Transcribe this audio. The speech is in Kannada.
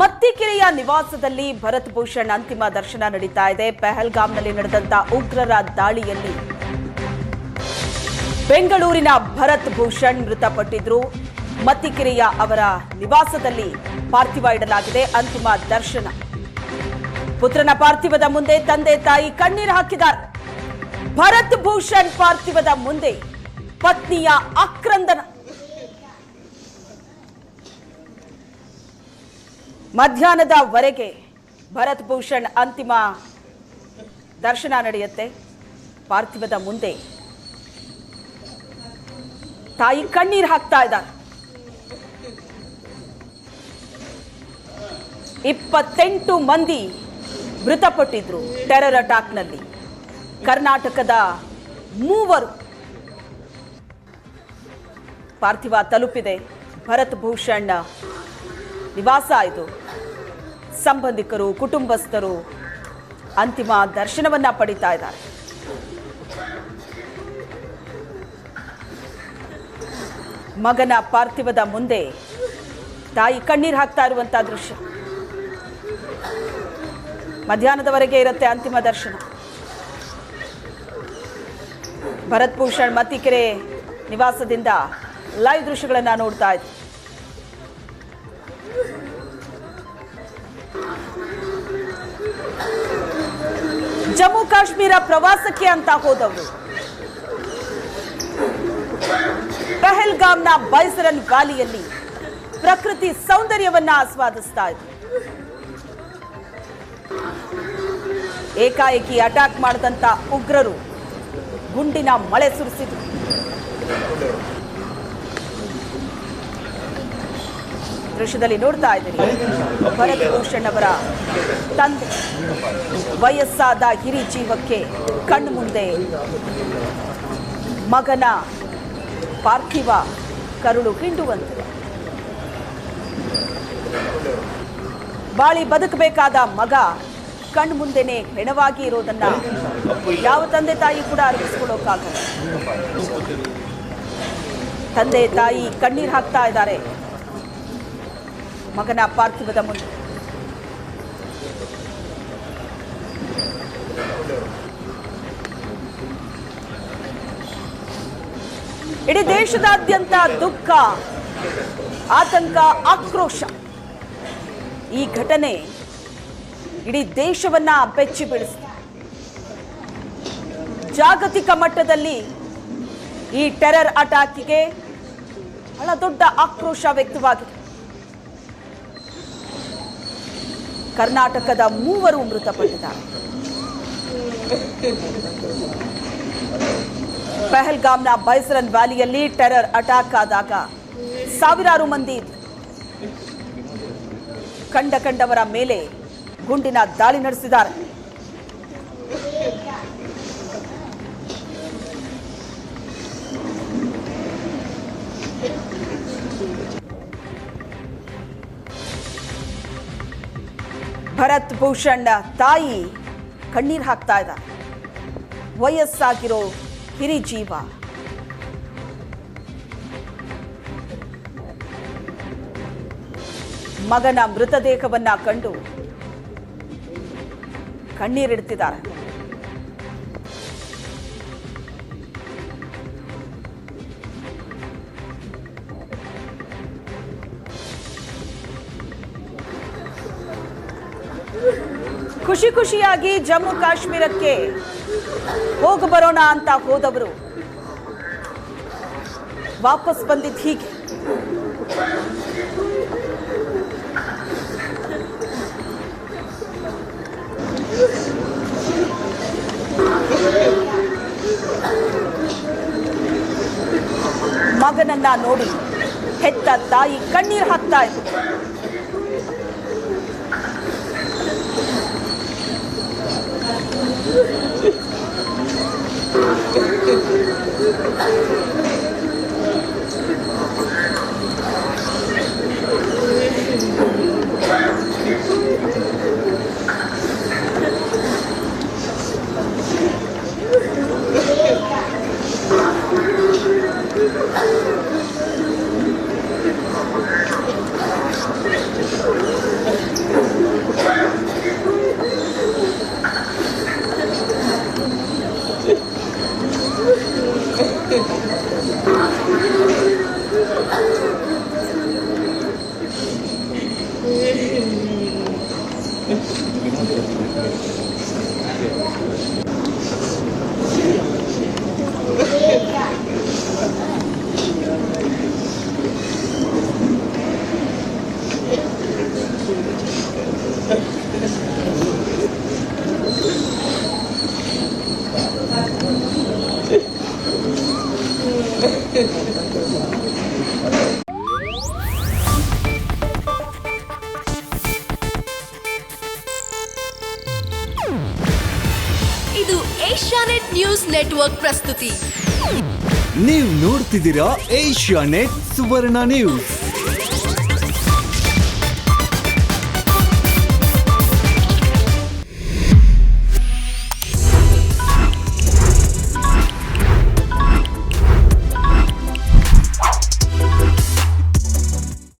ಮತ್ತಿಕೆರೆಯ ನಿವಾಸದಲ್ಲಿ ಭರತ್ ಭೂಷಣ್ ಅಂತಿಮ ದರ್ಶನ ನಡೀತಾ ಇದೆ. ಪಹಲ್ಗಾಮ್ನಲ್ಲಿ ನಡೆದಂತ ಉಗ್ರರ ದಾಳಿಯಲ್ಲಿ ಬೆಂಗಳೂರಿನ ಭರತ್ ಭೂಷಣ್ ಮೃತಪಟ್ಟಿದ್ರು. ಮತ್ತಿಕೆರೆಯ ಅವರ ನಿವಾಸದಲ್ಲಿ ಪಾರ್ಥಿವ ಇಡಲಾಗಿದೆ. ಅಂತಿಮ ದರ್ಶನ. ಪುತ್ರನ ಪಾರ್ಥಿವದ ಮುಂದೆ ತಂದೆ ತಾಯಿ ಕಣ್ಣೀರು ಹಾಕಿದ್ದಾರೆ. ಭರತ್ ಭೂಷಣ್ ಪಾರ್ಥಿವದ ಮುಂದೆ ಪತ್ನಿಯ ಆಕ್ರಂದನ. ಮಧ್ಯಾಹ್ನದವರೆಗೆ ಭರತ್ ಭೂಷಣ್ ಅಂತಿಮ ದರ್ಶನ ನಡೆಯುತ್ತೆ. ಪಾರ್ಥಿವದ ಮುಂದೆ ತಾಯಿ ಕಣ್ಣೀರು ಹಾಕ್ತಾ ಇದ್ದಾರೆ. 28 ಮಂದಿ ಮೃತಪಟ್ಟಿದ್ರು ಟೆರರ್ ಅಟ್ಯಾಕ್ನಲ್ಲಿ. ಕರ್ನಾಟಕದ 3 ಪಾರ್ಥಿವ ತಲುಪಿದೆ. ಭರತ್ ಭೂಷಣ್ ನಿವಾಸ ಇದು. ಸಂಬಂಧಿಕರು, ಕುಟುಂಬಸ್ಥರು ಅಂತಿಮ ದರ್ಶನವನ್ನ ಪಡಿತಾ ಇದ್ದಾರೆ. ಮಗನ ಪಾರ್ಥಿವದ ಮುಂದೆ ತಾಯಿ ಕಣ್ಣೀರು ಹಾಕ್ತಾ ಇರುವಂತಹ ದೃಶ್ಯ. ಮಧ್ಯಾಹ್ನದವರೆಗೆ ಇರುತ್ತೆ ಅಂತಿಮ ದರ್ಶನ. ಭರತ್ ಭೂಷಣ್ ಮತ್ತಿಕೆರೆ ನಿವಾಸದಿಂದ ಲೈವ್ ದೃಶ್ಯಗಳನ್ನ ನೋಡ್ತಾ ಇದ್ದೀವಿ. ಜಮ್ಮು ಕಾಶ್ಮೀರ ಪ್ರವಾಸಕ್ಕೆ ಅಂತ ಹೋದವರು ಪಹಲ್ಗಾಮ್ನ ಬೈಸರನ್ ವ್ಯಾಲಿಯಲ್ಲಿ ಪ್ರಕೃತಿ ಸೌಂದರ್ಯವನ್ನ ಆಸ್ವಾದಿಸ್ತಾ ಇದ್ರು. ಏಕಾಏಕಿ ಅಟ್ಯಾಕ್ ಮಾಡಿದಂತ ಉಗ್ರರು ಗುಂಡಿನ ಮಳೆ ಸುರಿಸಿದ್ರು. ದೃಶ್ಯದಲ್ಲಿ ನೋಡ್ತಾ ಇದ್ದೀರಿ ಭರತ್ ಭೂಷಣ್ ಅವರ ತಂದೆ ವಯಸ್ಸಾದ ಹಿರಿ ಜೀವಕ್ಕೆ ಕಣ್ಣು ಮುಂದೆ ಮಗನ ಪಾರ್ಥಿವ ಕರುಳು ಹಿಂಡುವಂತಿದೆ. ಬಾಳಿ ಬದುಕಬೇಕಾದ ಮಗ ಕಣ್ಣು ಮುಂದೆನೆ ಹೆಣವಾಗಿ ಇರೋದನ್ನ ಯಾವ ತಂದೆ ತಾಯಿ ಕೂಡ ಅರ್ಪಿಸ್ಕೊಳ್ಳೋಕ್ಕಾಗಲ್ಲ. ತಂದೆ ತಾಯಿ ಕಣ್ಣೀರು ಹಾಕ್ತಾ ಇದ್ದಾರೆ ಮಗನ ಪಾರ್ಥಿವದ ಮುಂದೆ. ಇಡೀ ದೇಶದಾದ್ಯಂತ ದುಃಖ, ಆತಂಕ, ಆಕ್ರೋಶ. ಈ ಘಟನೆ ಇಡೀ ದೇಶವನ್ನ ಬೆಚ್ಚಿ ಬೀಳಿಸಿದೆ. ಜಾಗತಿಕ ಮಟ್ಟದಲ್ಲಿ ಈ ಟೆರರ್ ಅಟ್ಯಾಕ್ಗೆ ಬಹಳ ದೊಡ್ಡ ಆಕ್ರೋಶ ವ್ಯಕ್ತವಾಗಿದೆ. ಕರ್ನಾಟಕದ 3 ಮೃತಪಟ್ಟಿದ್ದಾರೆ. ಪಹಲ್ಗಾಮ್ನ ಬೈಸರನ್ ವ್ಯಾಲಿಯಲ್ಲಿ ಟೆರರ್ ಅಟ್ಯಾಕ್ ಆದಾಗ ಸಾವಿರಾರು ಮಂದಿ ಕಂಡವರ ಮೇಲೆ ಗುಂಡಿನ ದಾಳಿ ನಡೆಸಿದ್ದಾರೆ. ಭರತ್ ಭೂಷಣ್ ತಾಯಿ ಕಣ್ಣೀರು ಹಾಕ್ತಾ ಇದ್ದಾರೆ. ವಯಸ್ಸಾಗಿರೋ ಹಿರಿ ಜೀವ. ಮಗನ ಮೃತದೇಹವನ್ನ ಕಂಡು ಕಣ್ಣೀರಿಡ್ತಿದ್ದಾರೆ. ಖುಷಿಯಾಗಿ ಜಮ್ಮು ಕಾಶ್ಮೀರಕ್ಕೆ ಹೋಗಿ ಬರೋಣ ಅಂತ ಹೋದವರು ವಾಪಸ್ ಬಂದಿದ್ದು ಹೀಗೆ. ಮಗನನ್ನ ನೋಡಿ ಹೆತ್ತ ತಾಯಿ ಕಣ್ಣೀರು ಹಾಕ್ತಾ ಇದ್ರು. ಇದು ಏಷ್ಯಾನೆಟ್ ನ್ಯೂಸ್ ನೆಟ್ವರ್ಕ್ ಪ್ರಸ್ತುತಿ. ನೀವು ನೋಡ್ತಿದ್ದೀರಾ ಏಷ್ಯಾನೆಟ್ ಸುವರ್ಣ ನ್ಯೂಸ್.